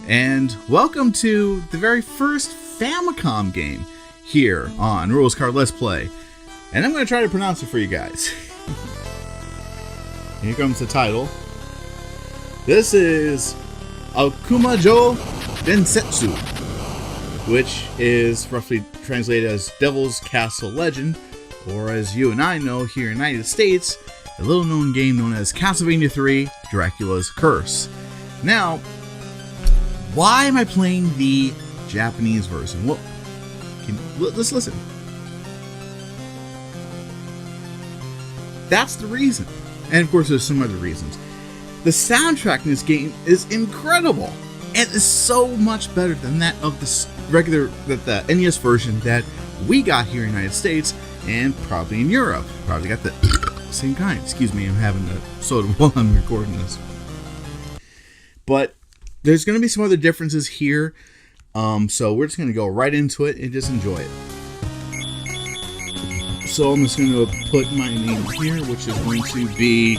and welcome to the very first Famicom game here on Rules Card Let's Play. And I'm going to try to pronounce it for you guys. Here comes the title. This is Akumajō Densetsu, which is roughly translated as Devil's Castle Legend, or as you and I know here in the United States, a little-known game known as Castlevania 3, Dracula's Curse. Now, why am I playing the Japanese version? Well, let's listen. That's the reason. And of course, there's some other reasons. The soundtrack in this game is incredible. And it's so much better than that of the NES version that we got here in the United States and probably in Europe. Probably got the same kind. Excuse me, I'm having a soda while I'm recording this. But there's going to be some other differences here, so we're just going to go right into it and just enjoy it. So I'm just going to put my name here, which is going to be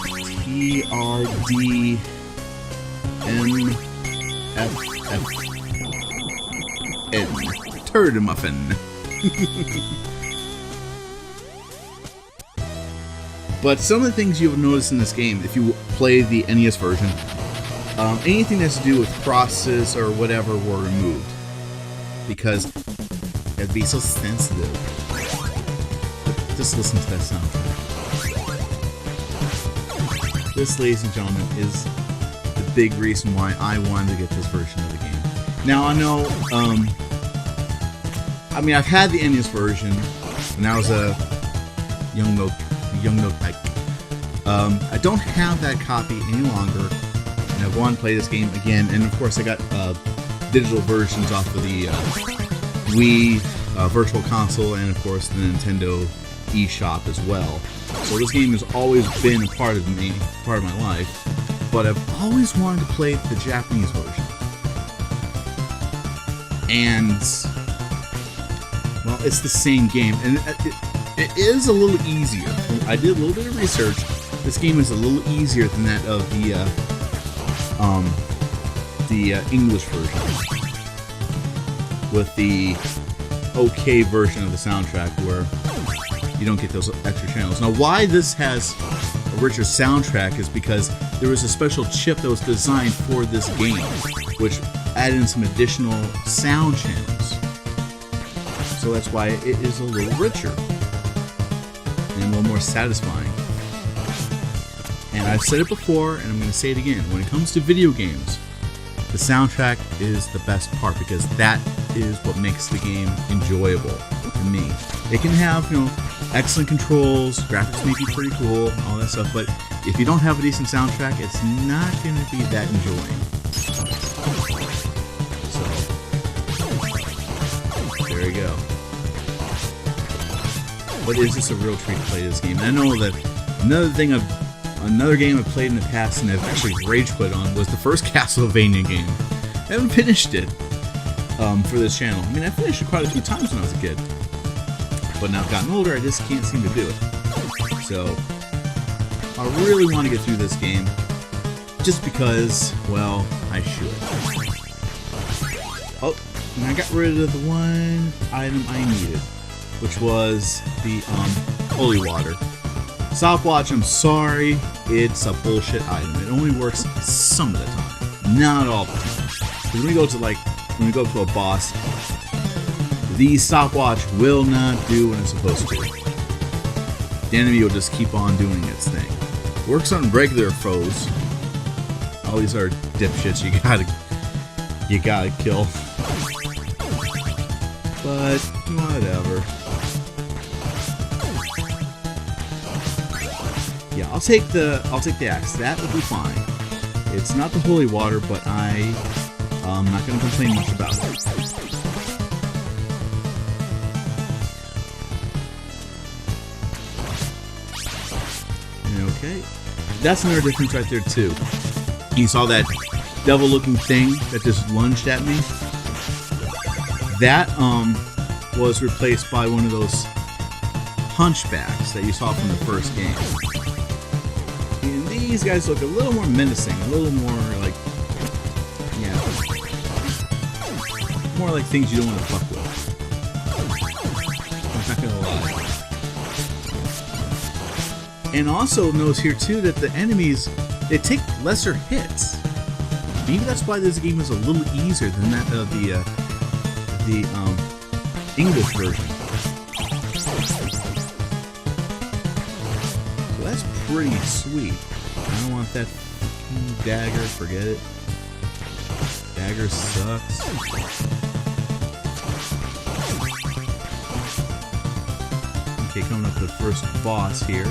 TRDMFFN. Turd Muffin. But some of the things you'll notice in this game, if you play the NES version, anything that's to do with crosses or whatever were removed, because it'd be so sensitive. Just listen to that soundtrack. This, ladies and gentlemen, is the big reason why I wanted to get this version of the game. Now, I know, I mean, I've had the NES version when I was a young milk type. I don't have that copy any longer. I want to play this game again, and of course I got digital versions off of the Wii Virtual Console, and of course the Nintendo eShop as well. So this game has always been a part of my life, but I've always wanted to play the Japanese version. And well, it's the same game, and it is a little easier. I did a little bit of research. This game is a little easier than that of the English version, with the okay version of the soundtrack where you don't get those extra channels. Now, why this has a richer soundtrack is because there was a special chip that was designed for this game, which added in some additional sound channels. So that's why it is a little richer and a little more satisfying. And I've said it before, and I'm going to say it again. When it comes to video games, the soundtrack is the best part, because that is what makes the game enjoyable to me. It can have, excellent controls, graphics may be pretty cool, all that stuff, but if you don't have a decent soundtrack, it's not going to be that enjoying. So, there you go. But is this a real treat to play this game? And I know that another game I've played in the past and I've actually rage quit on was the first Castlevania game. I haven't finished it for this channel. I mean, I finished it quite a few times when I was a kid. But now I've gotten older, I just can't seem to do it. So, I really want to get through this game just because, well, I should. Oh, and I got rid of the one item I needed, which was the holy water. Stopwatch, I'm sorry, it's a bullshit item. It only works some of the time, not all the time. When we go to a boss, the stopwatch will not do what it's supposed to. The enemy will just keep on doing its thing. Works on regular foes. All these are dipshits you gotta kill. But whatever. Yeah, I'll take the axe. That will be fine. It's not the holy water, but I'm not going to complain much about it. Okay, that's another difference right there too. You saw that devil-looking thing that just lunged at me? That was replaced by one of those hunchbacks that you saw from the first game. And these guys look a little more menacing, a little more like more like things you don't want to fuck with. I'm not gonna lie. And also notice here too that the enemies, they take lesser hits. Maybe that's why this game is a little easier than that of the English version. So that's pretty sweet. I don't want that dagger, forget it. Dagger sucks. Okay, coming up to the first boss here.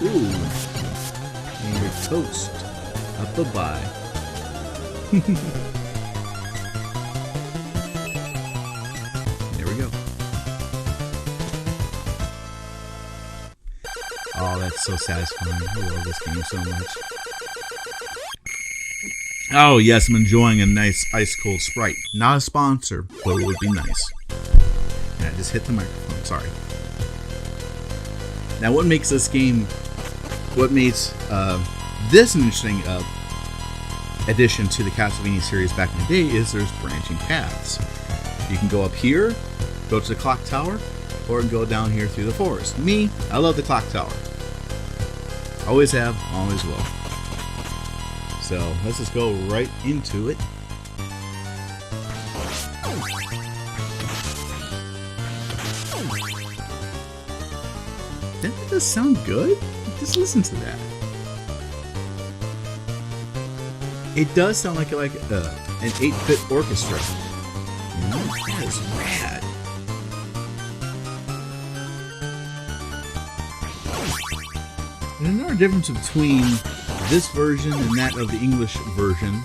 Ooh. And your toast. Up a bye. There we go. Oh, that's so satisfying. I love this game so much. Oh, yes, I'm enjoying a nice ice-cold Sprite. Not a sponsor, but it would be nice. And I just hit the microphone, sorry. Now, what makes this game... What makes this an interesting addition to the Castlevania series back in the day is there's branching paths. You can go up here, go to the clock tower, or go down here through the forest. Me, I love the clock tower. Always have, always will. So let's just go right into it. That does sound good. Just listen to that. It does sound like an 8-bit orchestra. You know, that is rad. And another difference between this version and that of the English version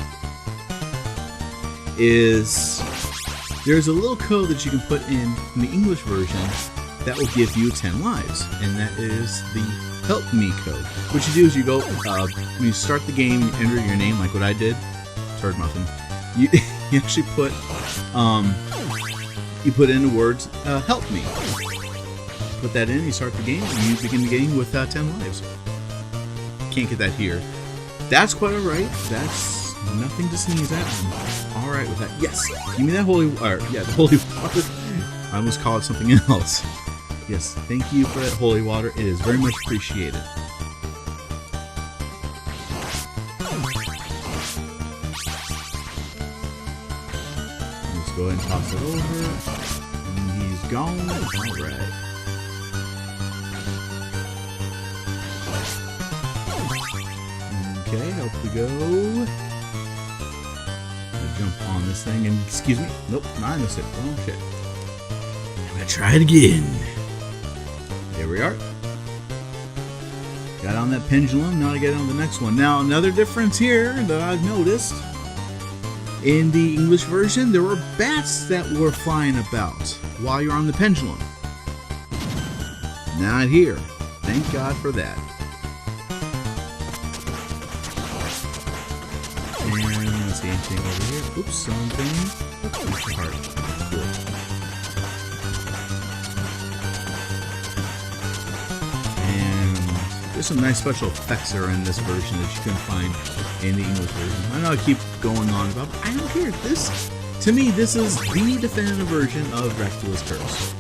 is there's a little code that you can put in the English version that will give you 10 lives, and that is the Help Me code. What you do is you go, when you start the game, you enter your name, like what I did. Turd muffin. You actually put, you put in the words, help me. Put that in, you start the game, and you begin the game with 10 lives. Can't get that here. That's quite alright. That's nothing to sneeze at. I'm alright with that. Yes! Give me that holy water. Yeah, the holy water. I almost called it something else. Yes, thank you for that holy water. It is very much appreciated. Let's go ahead and toss it over. And he's gone. Alright. Okay, up we go. Gonna jump on this thing and, excuse me. Nope, I missed it. Oh shit. I'm gonna try it again. There we are. Got on that pendulum, now I get on the next one. Now, another difference here that I've noticed. In the English version, there were bats that were flying about while you're on the pendulum. Not here. Thank God for that. And let's see anything over here. Oops, something. Oops, heart. Cool. There's some nice special effects that are in this version that you couldn't find in the English version. I know I keep going on about, but I don't care. This, to me, this is the definitive version of Dracula's Curse.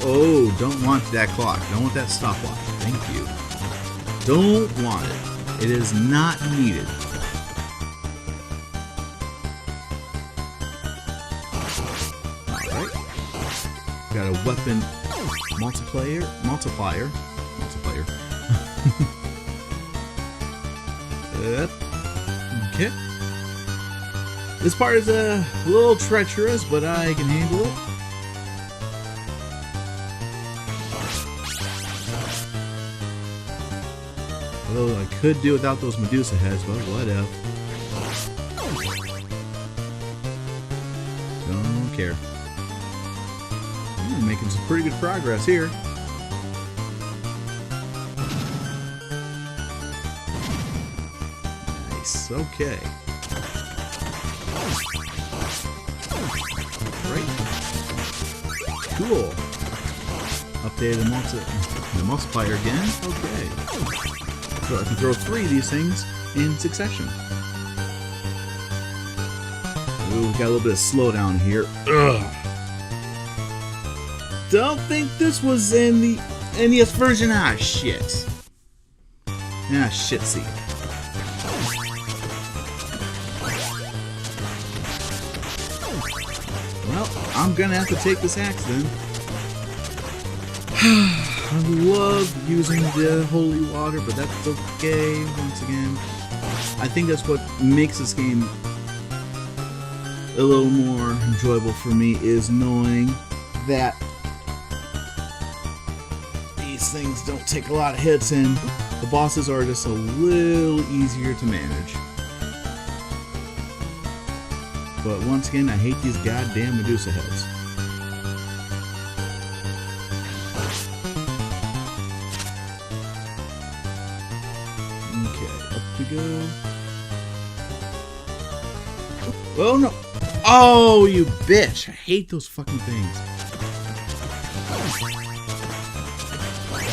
Oh, don't want that clock. Don't want that stopwatch. Thank you. Don't want it. It is not needed. Alright. Got a weapon multiplier. Okay. This part is a little treacherous, but I can handle it. Although I could do without those Medusa heads, but whatever. Don't care. I'm making some pretty good progress here. Nice, okay. Right. Cool. Updated the multiplier again. Okay. So I can throw 3 of these things in succession. Ooh, we got a little bit of slowdown here. Ugh. Don't think this was in the NES version. Ah, shit. Ah, shit, see. Well, I'm gonna have to take this axe then. I love using the holy water, but that's okay. Once again, I think that's what makes this game a little more enjoyable for me, is knowing that these things don't take a lot of hits and the bosses are just a little easier to manage. But once again, I hate these goddamn Medusa heads. Okay, up we go. Oh no! Oh, you bitch! I hate those fucking things.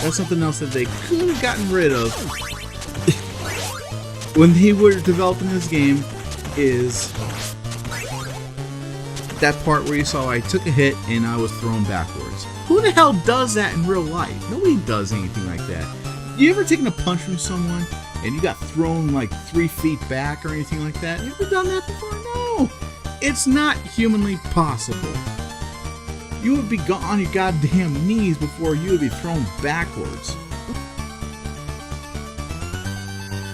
That's something else that they could have gotten rid of when they were developing this game, is that part where you saw I took a hit and I was thrown backwards. Who the hell does that in real life? Nobody does anything like that. You ever taken a punch from someone and you got thrown like 3 feet back or anything like that? You ever done that before? No! It's not humanly possible. You would be on your goddamn knees before you would be thrown backwards.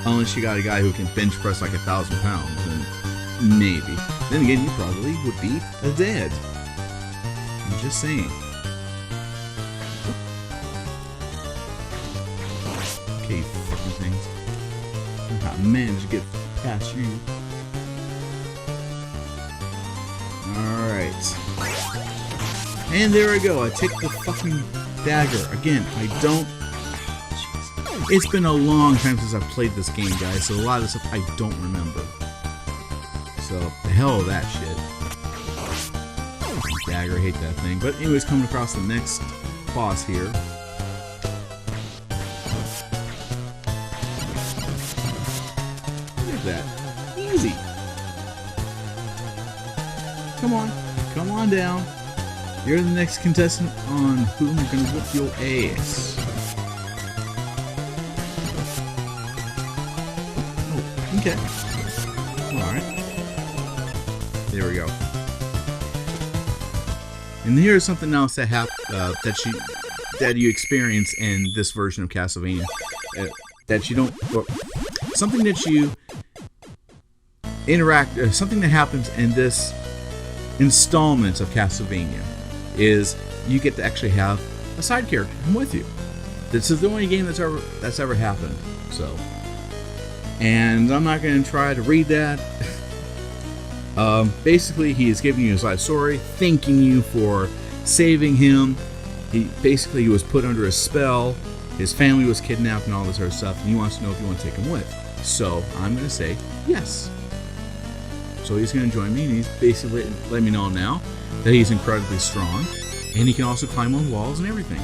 Unless you got a guy who can bench press like 1,000 pounds, then maybe. Then again, you probably would be dead. I'm just saying. Okay, you fucking things. I managed to get past you. Alright. And there I go. I take the fucking dagger. Again, I don't... Jeez. It's been a long time since I've played this game, guys, so a lot of this stuff I don't remember. So, the hell with that shit. Dagger, I hate that thing. But anyways, coming across the next boss here. Look at that. Easy. Come on. Come on down. You're the next contestant on whom I'm gonna whoop your ass. Oh, okay. Alright. There we go. And here's something else that that you experience in this version of Castlevania. That you don't... Or, something that you interact... something that happens in this installment of Castlevania is you get to actually have a side character come with you. This is the only game that's ever happened. So, and I'm not going to try to read that. Basically, he is giving you his life story, thanking you for saving him. He was put under a spell. His family was kidnapped and all this other stuff, and he wants to know if you want to take him with. So I'm going to say yes. So he's going to join me, and he's basically letting me know now that he's incredibly strong, and he can also climb on walls and everything.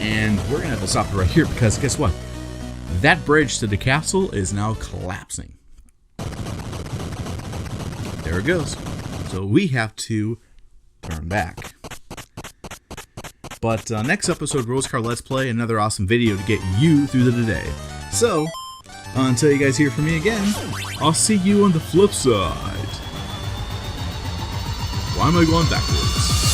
And we're going to have to stop it right here, because guess what? That bridge to the castle is now collapsing. There it goes. So we have to turn back. But next episode, Rosecar Let's Play, another awesome video to get you through the day. So, until you guys hear from me again, I'll see you on the flip side. Why am I going backwards?